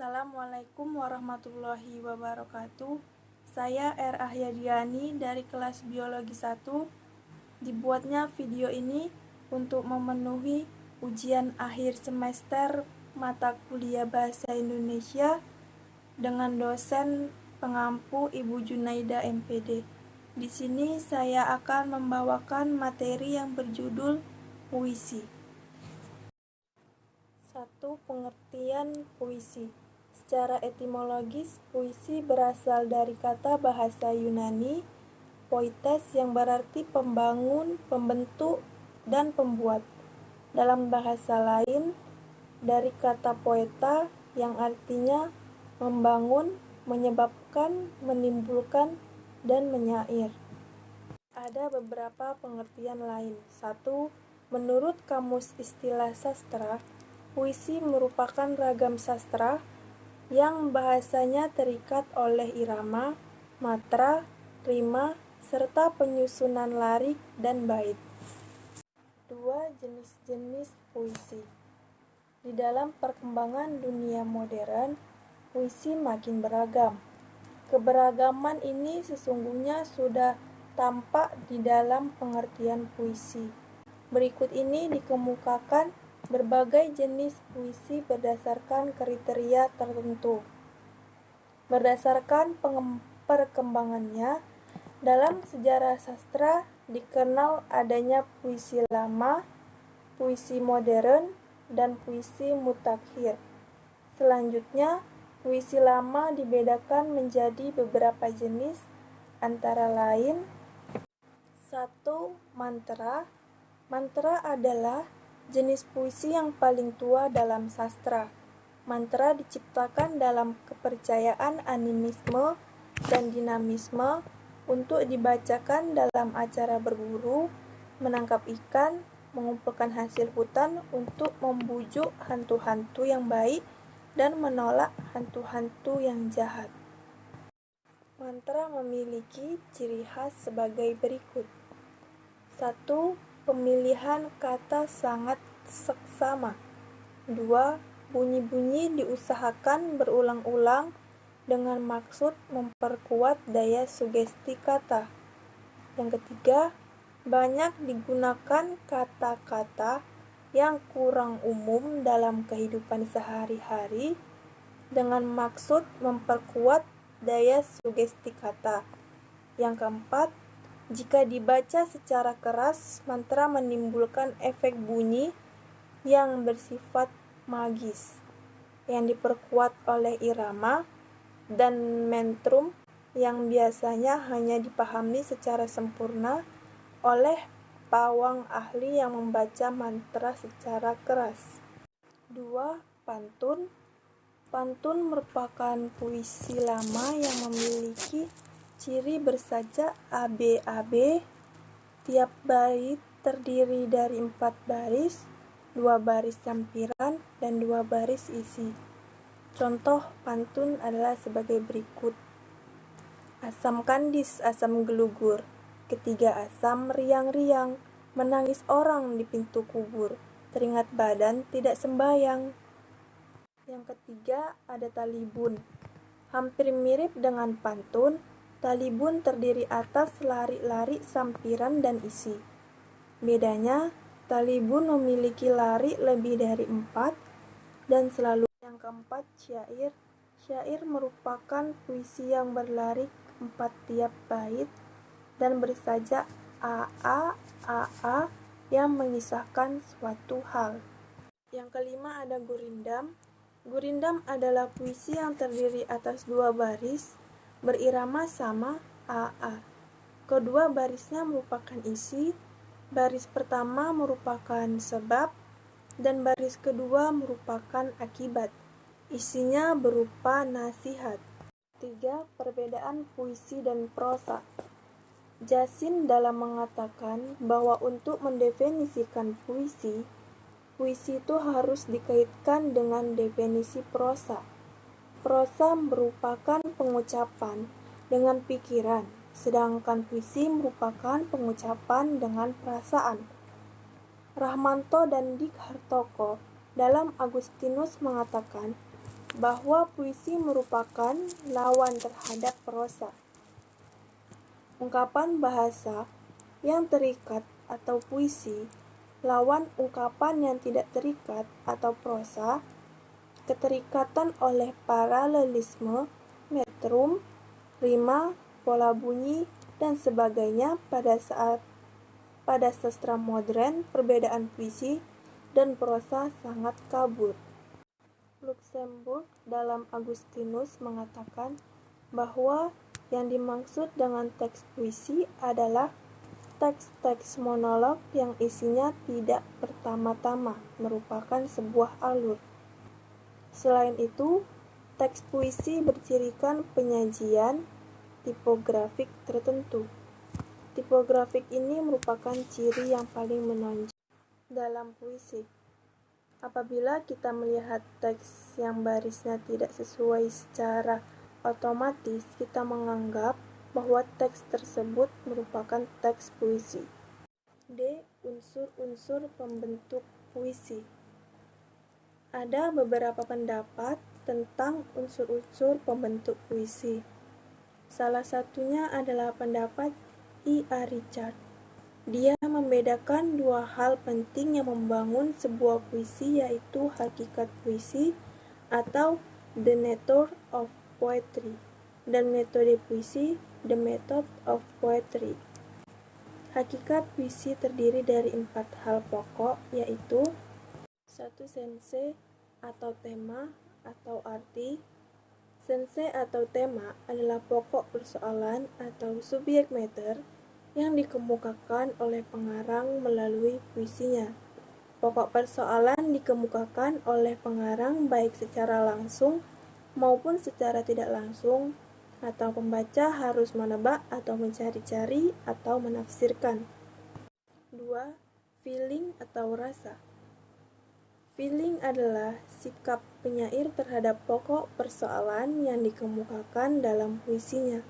Assalamualaikum warahmatullahi wabarakatuh. Saya R. Ahyadiani dari kelas Biologi 1. Dibuatnya video ini untuk memenuhi ujian akhir semester mata kuliah Bahasa Indonesia dengan dosen pengampu Ibu Junaida MPD. Di sini saya akan membawakan materi yang berjudul puisi. 1. Pengertian puisi. Secara etimologis, puisi berasal dari kata bahasa Yunani poites yang berarti pembangun, pembentuk, dan pembuat. Dalam bahasa lain, dari kata poeta yang artinya membangun, menyebabkan, menimbulkan, dan menyair. Ada beberapa pengertian lain. 1. Menurut Kamus Istilah Sastra, puisi merupakan ragam sastra yang bahasanya terikat oleh irama, matra, rima, serta penyusunan larik dan bait. 2. Jenis-jenis puisi. Di dalam perkembangan dunia modern, puisi makin beragam. Keberagaman ini sesungguhnya sudah tampak di dalam pengertian puisi. Berikut ini dikemukakan berbagai jenis puisi berdasarkan kriteria tertentu. Berdasarkan perkembangannya, dalam sejarah sastra dikenal adanya puisi lama, puisi modern, dan puisi mutakhir. Selanjutnya, puisi lama dibedakan menjadi beberapa jenis, antara lain 1. Mantra. Mantra adalah jenis puisi yang paling tua dalam sastra. Mantra diciptakan dalam kepercayaan animisme dan dinamisme untuk dibacakan dalam acara berburu, menangkap ikan, mengumpulkan hasil hutan untuk membujuk hantu-hantu yang baik dan menolak hantu-hantu yang jahat. Mantra memiliki ciri khas sebagai berikut. 1. Pemilihan kata sangat seksama. 2. Bunyi-bunyi diusahakan berulang-ulang dengan maksud memperkuat daya sugesti kata. Yang ketiga, banyak digunakan kata-kata yang kurang umum dalam kehidupan sehari-hari dengan maksud memperkuat daya sugesti kata. Yang keempat, jika dibaca secara keras, mantra menimbulkan efek bunyi yang bersifat magis, yang diperkuat oleh irama dan metrum yang biasanya hanya dipahami secara sempurna oleh pawang ahli yang membaca mantra secara keras. 2. Pantun. Pantun merupakan puisi lama yang memiliki ciri bersajak ABAB. Tiap bait terdiri dari 4 baris, 2 baris sampiran, dan 2 baris isi. Contoh pantun adalah sebagai berikut. Asam kandis, asam gelugur, ketiga asam riang-riang, menangis orang di pintu kubur, teringat badan tidak sembayang. Yang ketiga ada talibun. Hampir mirip dengan pantun, talibun terdiri atas lari-lari sampiran dan isi. Bedanya, talibun memiliki lari lebih dari 4 dan selalu. Yang keempat, syair. Syair merupakan puisi yang berlari 4 tiap bait dan bersajak AA yang mengisahkan suatu hal. Yang kelima ada gurindam. Gurindam adalah puisi yang terdiri atas 2 baris berirama sama AA. Kedua barisnya merupakan isi, baris pertama merupakan sebab, dan baris kedua merupakan akibat. Isinya berupa nasihat. 3. Perbedaan puisi dan prosa. Jasin dalam mengatakan bahwa untuk mendefinisikan puisi, puisi itu harus dikaitkan dengan definisi prosa. Prosa merupakan pengucapan dengan pikiran, sedangkan puisi merupakan pengucapan dengan perasaan. Rahmanto dan Dik Hartoko dalam Agustinus mengatakan, bahwa puisi merupakan lawan terhadap prosa. Ungkapan bahasa yang terikat atau puisi lawan ungkapan yang tidak terikat atau prosa, keterikatan oleh paralelisme, metrum, rima, pola bunyi, dan sebagainya. Pada sastra modern, perbedaan puisi dan prosa sangat kabur. Luxemburg dalam Augustinus mengatakan bahwa yang dimaksud dengan teks puisi adalah teks-teks monolog yang isinya tidak pertama-tama merupakan sebuah alur. Selain itu, teks puisi bercirikan penyajian tipografik tertentu. Tipografik ini merupakan ciri yang paling menonjol dalam puisi. Apabila kita melihat teks yang barisnya tidak sesuai secara otomatis, kita menganggap bahwa teks tersebut merupakan teks puisi. D. Unsur-unsur pembentuk puisi. Ada beberapa pendapat tentang unsur-unsur pembentuk puisi. Salah satunya adalah pendapat I.A. Richard. Dia membedakan dua hal penting yang membangun sebuah puisi, yaitu hakikat puisi atau the nature of poetry dan metode puisi, the method of poetry. Hakikat puisi terdiri dari 4 hal pokok, yaitu 1. Sense atau tema atau arti. Sense atau tema adalah pokok persoalan atau subjek matter yang dikemukakan oleh pengarang melalui puisinya. Pokok persoalan dikemukakan oleh pengarang baik secara langsung maupun secara tidak langsung, atau pembaca harus menebak atau mencari-cari atau menafsirkan. 2. Feeling atau rasa. Feeling adalah sikap penyair terhadap pokok persoalan yang dikemukakan dalam puisinya.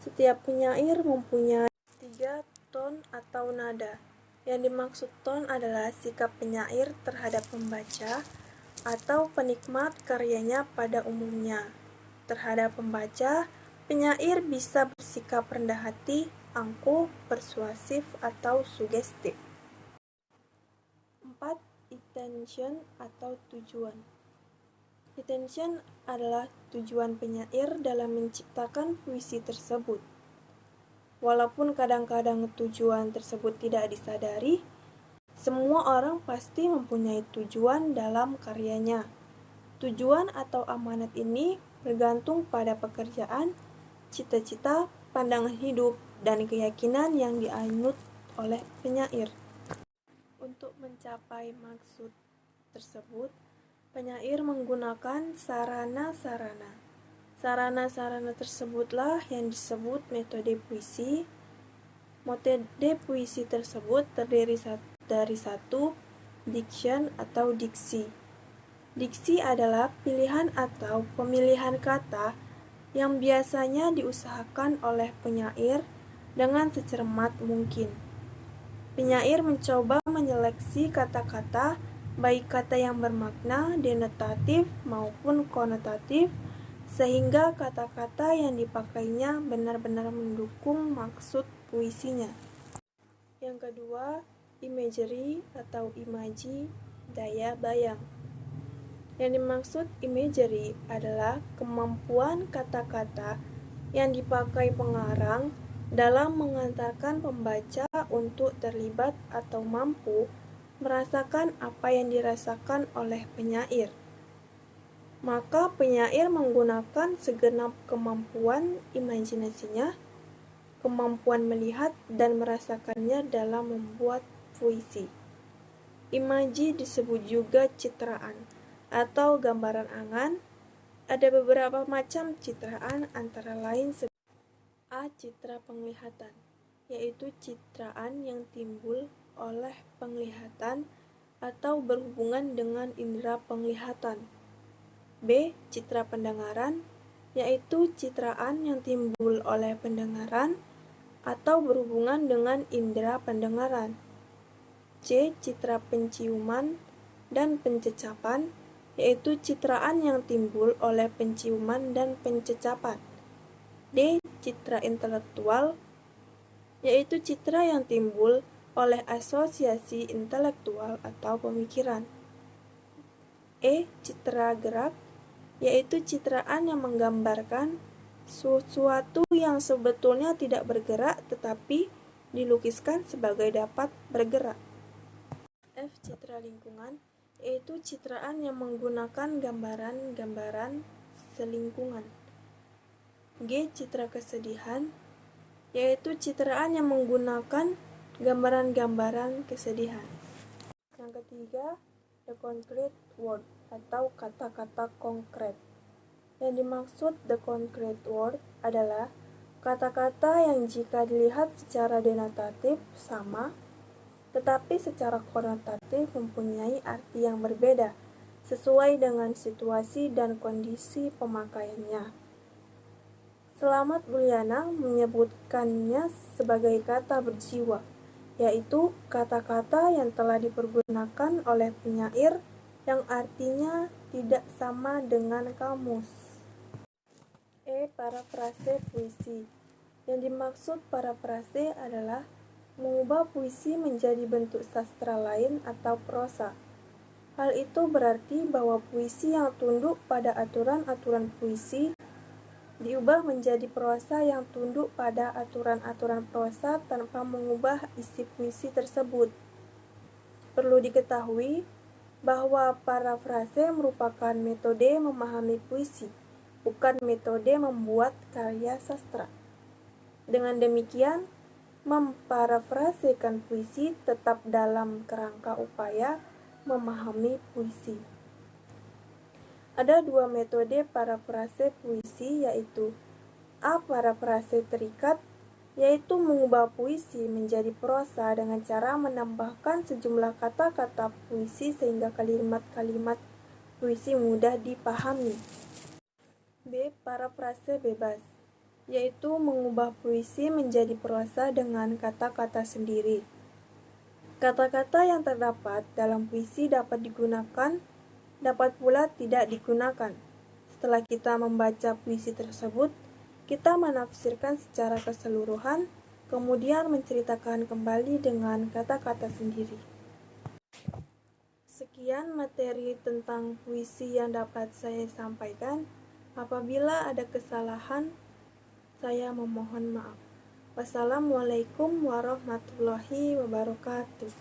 Setiap penyair mempunyai 3 ton atau nada. Yang dimaksud ton adalah sikap penyair terhadap pembaca atau penikmat karyanya pada umumnya. Terhadap pembaca, penyair bisa bersikap rendah hati, angkuh, persuasif, atau sugestif. 4. Intention atau tujuan. Intention adalah tujuan penyair dalam menciptakan puisi tersebut. Walaupun kadang-kadang tujuan tersebut tidak disadari, semua orang pasti mempunyai tujuan dalam karyanya. Tujuan atau amanat ini bergantung pada pekerjaan, cita-cita, pandangan hidup, dan keyakinan yang dianut oleh penyair. Untuk mencapai maksud tersebut, penyair menggunakan sarana-sarana. Sarana-sarana tersebutlah yang disebut metode puisi. Metode puisi tersebut terdiri dari 1. Diction atau diksi. Diksi adalah pilihan atau pemilihan kata yang biasanya diusahakan oleh penyair dengan secermat mungkin. Penyair mencoba menyeleksi kata-kata, baik kata yang bermakna denotatif maupun konotatif, sehingga kata-kata yang dipakainya benar-benar mendukung maksud puisinya. Yang kedua, imagery atau imaji, daya bayang. Yang dimaksud imagery adalah kemampuan kata-kata yang dipakai pengarang dalam mengantarkan pembaca untuk terlibat atau mampu merasakan apa yang dirasakan oleh penyair. Maka penyair menggunakan segenap kemampuan imajinasinya, kemampuan melihat dan merasakannya dalam membuat puisi. Imaji disebut juga citraan atau gambaran angan. Ada beberapa macam citraan, antara lain A. Citra penglihatan, yaitu citraan yang timbul oleh penglihatan atau berhubungan dengan indera penglihatan. B. Citra pendengaran, yaitu citraan yang timbul oleh pendengaran atau berhubungan dengan indera pendengaran. C. Citra penciuman dan pencecapan, yaitu citraan yang timbul oleh penciuman dan pencecapan. D. Citra intelektual, yaitu citra yang timbul oleh asosiasi intelektual atau pemikiran. E. Citra gerak, yaitu citraan yang menggambarkan sesuatu yang sebetulnya tidak bergerak tetapi dilukiskan sebagai dapat bergerak. F. Citra lingkungan, yaitu citraan yang menggunakan gambaran-gambaran selingkungan. G. Citra kesedihan, yaitu citraan yang menggunakan gambaran-gambaran kesedihan. Yang ketiga, the concrete word atau kata-kata konkret. Yang dimaksud the concrete word adalah kata-kata yang jika dilihat secara denotatif sama, tetapi secara konotatif mempunyai arti yang berbeda, sesuai dengan situasi dan kondisi pemakaiannya. Selamat Uliana menyebutkannya sebagai kata berjiwa, yaitu kata-kata yang telah dipergunakan oleh penyair yang artinya tidak sama dengan kamus. E. Parafrase puisi. Yang dimaksud parafrase adalah mengubah puisi menjadi bentuk sastra lain atau prosa. Hal itu berarti bahwa puisi yang tunduk pada aturan-aturan puisi diubah menjadi prosa yang tunduk pada aturan-aturan prosa tanpa mengubah isi puisi tersebut. Perlu diketahui bahwa parafrase merupakan metode memahami puisi, bukan metode membuat karya sastra. Dengan demikian, memparafrasekan puisi tetap dalam kerangka upaya memahami puisi. Ada dua metode parafrase puisi, yaitu A. Parafrase terikat, yaitu mengubah puisi menjadi prosa dengan cara menambahkan sejumlah kata-kata puisi sehingga kalimat-kalimat puisi mudah dipahami. B. Parafrase bebas, yaitu mengubah puisi menjadi prosa dengan kata-kata sendiri. Kata-kata yang terdapat dalam puisi dapat digunakan, dapat pula tidak digunakan. Setelah kita membaca puisi tersebut, kita menafsirkan secara keseluruhan, kemudian menceritakan kembali dengan kata-kata sendiri. Sekian materi tentang puisi yang dapat saya sampaikan. Apabila ada kesalahan, saya memohon maaf. Wassalamualaikum warahmatullahi wabarakatuh.